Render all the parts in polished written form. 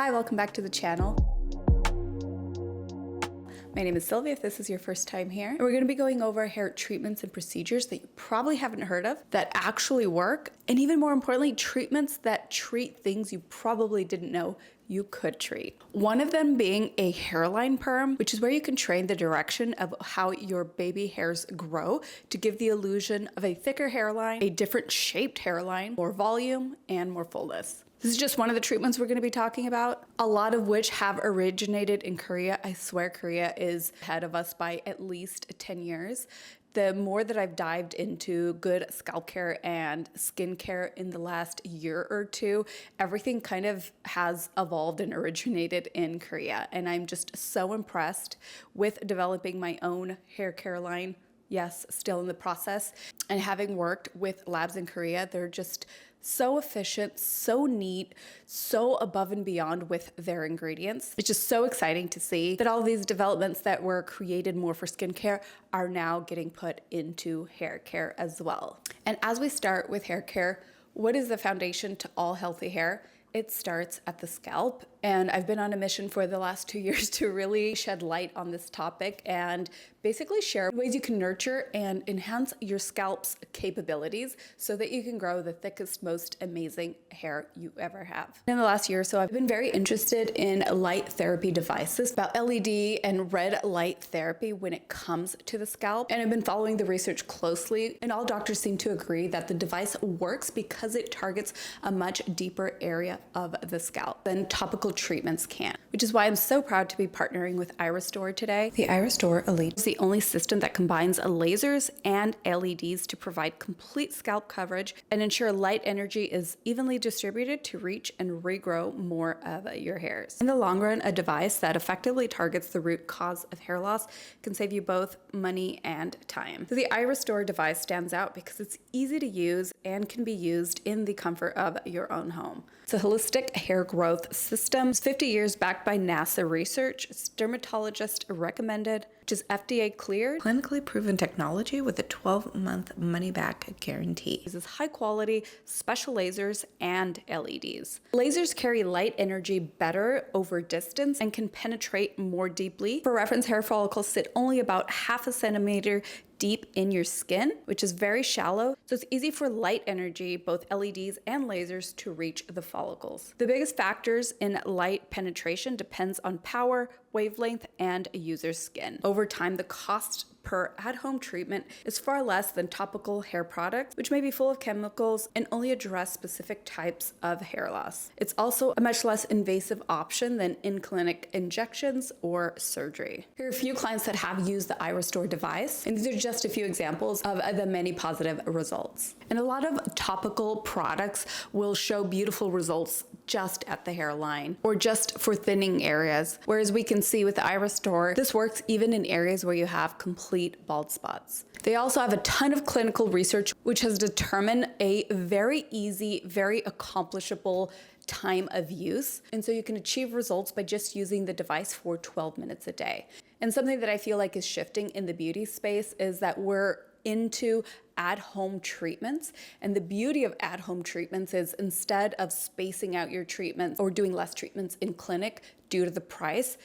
Hi, welcome back to the channel. My name is Sylvia if this is your first time here. And we're going to be going over hair treatments and procedures that you probably haven't heard of that actually work, and even more importantly, treatments that treat things you probably didn't know you could treat. One of them being a hairline perm, which is where you can train the direction of how your baby hairs grow to give the illusion of a thicker hairline, a different shaped hairline, more volume, and more fullness. This is just one of the treatments we're going to be talking about, a lot of which have originated in Korea. I swear Korea is ahead of us by at least 10 years. The more that I've dived into good scalp care and skincare in the last year or two, everything kind of has evolved and originated in Korea. And I'm just so impressed with developing my own hair care line. Yes, still in the process. And having worked with labs in Korea, they're just so efficient, so neat, so above and beyond with their ingredients. It's just so exciting to see that all these developments that were created more for skincare are now getting put into hair care as well. And as we start with hair care, what is the foundation to all healthy hair? It starts at the scalp. And I've been on a mission for the last 2 years to really shed light on this topic and basically share ways you can nurture and enhance your scalp's capabilities so that you can grow the thickest, most amazing hair you ever have. In the last year or so, I've been very interested in light therapy devices, about LED and red light therapy when it comes to the scalp. And I've been following the research closely, and all doctors seem to agree that the device works because it targets a much deeper area of the scalp than topical treatments can, which is why I'm so proud to be partnering with iRestore today. The iRestore Elite is the only system that combines lasers and LEDs to provide complete scalp coverage and ensure light energy is evenly distributed to reach and regrow more of your hairs. In the long run, a device that effectively targets the root cause of hair loss can save you both money and time. So the iRestore device stands out because it's easy to use and can be used in the comfort of your own home. It's a holistic hair growth system. It's 50 years backed by NASA research. It's dermatologist recommended, which is FDA cleared, clinically proven technology with a 12-month money-back guarantee. It uses high-quality special lasers and LEDs. Lasers carry light energy better over distance and can penetrate more deeply. For reference, hair follicles sit only about half a centimeter deep in your skin, which is very shallow, so it's easy for light energy, both LEDs and lasers, to reach the follicles. The biggest factors in light penetration depends on power, wavelength, and a user's skin. Over time, the cost per at-home treatment is far less than topical hair products, which may be full of chemicals and only address specific types of hair loss. It's also a much less invasive option than in-clinic injections or surgery. Here are a few clients that have used the iRestore device, and these are just a few examples of the many positive results. And a lot of topical products will show beautiful results just at the hairline or just for thinning areas, whereas we can see with the iRestore, this works even in areas where you have complete bald spots. They also have a ton of clinical research which has determined a very easy, very accomplishable time of use. And so you can achieve results by just using the device for 12 minutes a day. And something that I feel like is shifting in the beauty space is that we're into at-home treatments. And the beauty of at-home treatments is instead of spacing out your treatments or doing less treatments in clinic due to the price,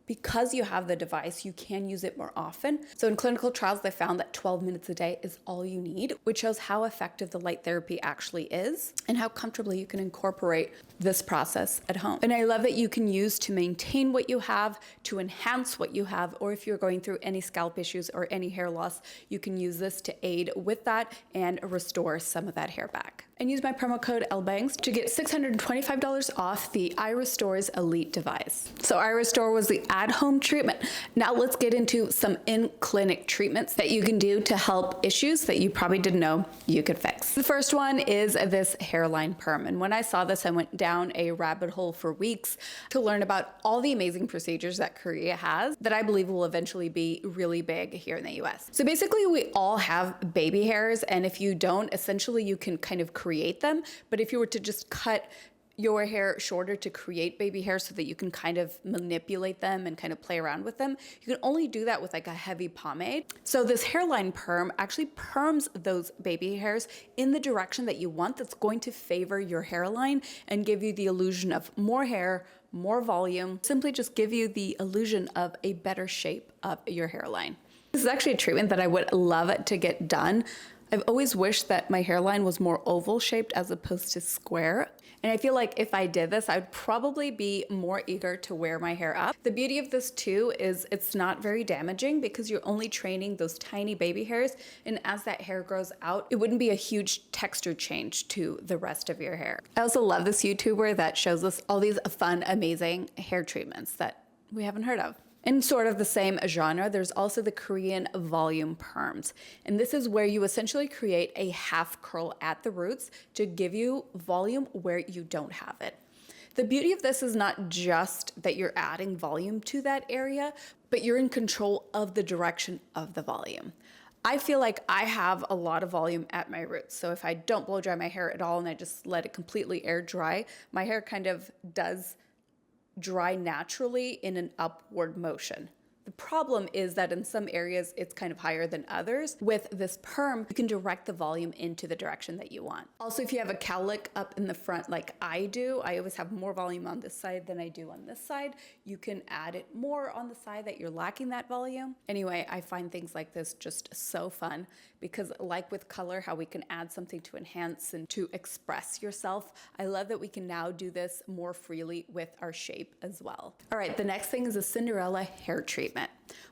because you have the device, you can use it more often. So in clinical trials, they found that 12 minutes a day is all you need, which shows how effective the light therapy actually is and how comfortably you can incorporate this process at home. And I love that you can use to maintain what you have, to enhance what you have, or if you're going through any scalp issues or any hair loss, you can use this to aid with that and restore some of that hair back. And use my promo code Ellebangs to get $625 off the iRestore's Elite device. So iRestore was the at-home treatment. Now let's get into some in-clinic treatments that you can do to help issues that you probably didn't know you could fix. The first one is this hairline perm. And when I saw this, I went down a rabbit hole for weeks to learn about all the amazing procedures that Korea has that I believe will eventually be really big here in the US. So basically we all have baby hairs, and if you don't, essentially you can kind of create them. But if you were to just cut your hair shorter to create baby hair so that you can kind of manipulate them and kind of play around with them. You can only do that with like a heavy pomade. So this hairline perm actually perms those baby hairs in the direction that you want, that's going to favor your hairline and give you the illusion of more hair, more volume, simply just give you the illusion of a better shape of your hairline. This is actually a treatment that I would love to get done. I've always wished that my hairline was more oval shaped as opposed to square. And I feel like if I did this, I'd probably be more eager to wear my hair up. The beauty of this too is it's not very damaging because you're only training those tiny baby hairs. And as that hair grows out, it wouldn't be a huge texture change to the rest of your hair. I also love this YouTuber that shows us all these fun, amazing hair treatments that we haven't heard of. In sort of the same genre, there's also the Korean volume perms. And this is where you essentially create a half curl at the roots to give you volume where you don't have it. The beauty of this is not just that you're adding volume to that area, but you're in control of the direction of the volume. I feel like I have a lot of volume at my roots. So if I don't blow dry my hair at all and I just let it completely air dry, my hair kind of does dry naturally in an upward motion. The problem is that in some areas it's kind of higher than others. With this perm, you can direct the volume into the direction that you want. Also, if you have a cowlick up in the front like I do, I always have more volume on this side than I do on this side. You can add it more on the side that you're lacking that volume. Anyway, I find things like this just so fun because like with color, how we can add something to enhance and to express yourself. I love that we can now do this more freely with our shape as well. All right, the next thing is a Cinderella hair treatment.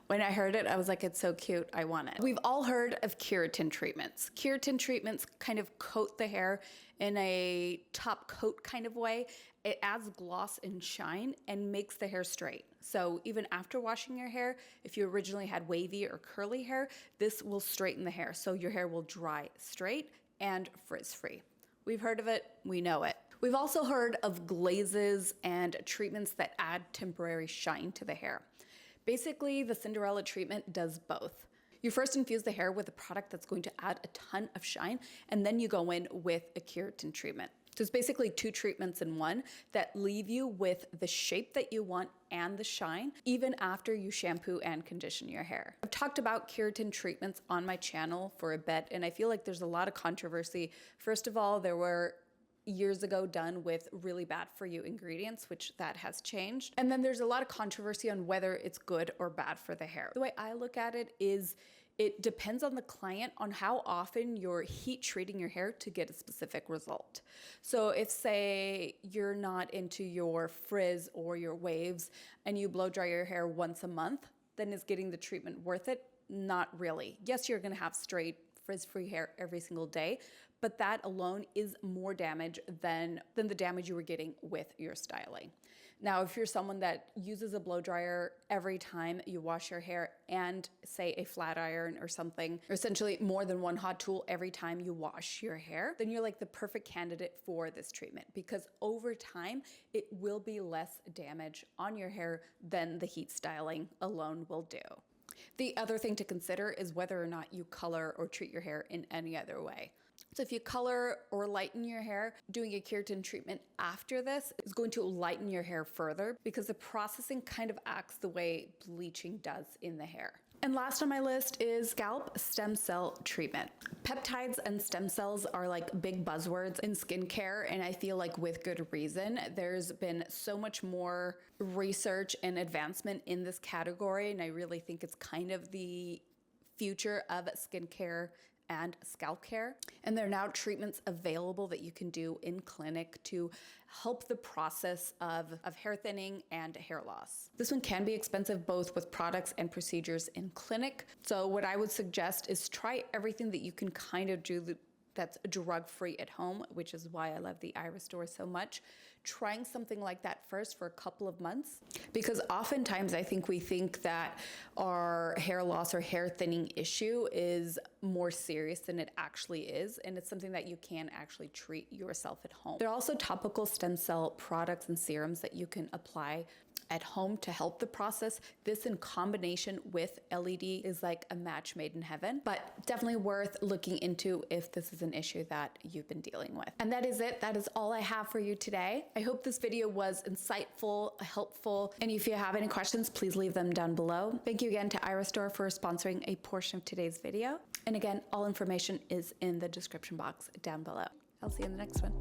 When I heard it, I was like, it's so cute, I want it. We've all heard of keratin treatments. Keratin treatments kind of coat the hair in a top coat kind of way. It adds gloss and shine and makes the hair straight. So even after washing your hair, if you originally had wavy or curly hair, this will straighten the hair. So your hair will dry straight and frizz-free. We've heard of it, we know it. We've also heard of glazes and treatments that add temporary shine to the hair. Basically, the Cinderella treatment does both. You first infuse the hair with a product that's going to add a ton of shine, and then you go in with a keratin treatment. So it's basically two treatments in one that leave you with the shape that you want and the shine, even after you shampoo and condition your hair. I've talked about keratin treatments on my channel for a bit, and I feel like there's a lot of controversy. First of all, there were years ago done with really bad for you ingredients, which that has changed. And then there's a lot of controversy on whether it's good or bad for the hair. The way I look at it is it depends on the client on how often you're heat treating your hair to get a specific result. So if say you're not into your frizz or your waves and you blow dry your hair once a month, then is getting the treatment worth it? Not really. Yes, you're gonna have straight frizz-free hair every single day, but that alone is more damage than the damage you were getting with your styling. Now, if you're someone that uses a blow dryer every time you wash your hair and say a flat iron or something, or essentially more than one hot tool every time you wash your hair, then you're like the perfect candidate for this treatment because over time, it will be less damage on your hair than the heat styling alone will do. The other thing to consider is whether or not you color or treat your hair in any other way. So if you color or lighten your hair, doing a keratin treatment after this is going to lighten your hair further because the processing kind of acts the way bleaching does in the hair. And last on my list is scalp stem cell treatment. Peptides and stem cells are like big buzzwords in skincare, and I feel like with good reason. There's been so much more research and advancement in this category, and I really think it's kind of the future of skincare and scalp care. And there are now treatments available that you can do in clinic to help the process of hair thinning and hair loss. This one can be expensive both with products and procedures in clinic. So what I would suggest is try everything that you can kind of do that's drug-free at home, which is why I love the Iris store so much. Trying something like that first for a couple of months, because oftentimes I think we think that our hair loss or hair thinning issue is more serious than it actually is, and it's something that you can actually treat yourself at home. There are also topical stem cell products and serums that you can apply at home to help the process. This in combination with LED is like a match made in heaven, but definitely worth looking into if this is an issue that you've been dealing with. And that is it. That is all I have for you today. I hope this video was insightful, helpful, and if you have any questions, please leave them down below. Thank you again to Iristore for sponsoring a portion of today's video. And again, all information is in the description box down below. I'll see you in the next one.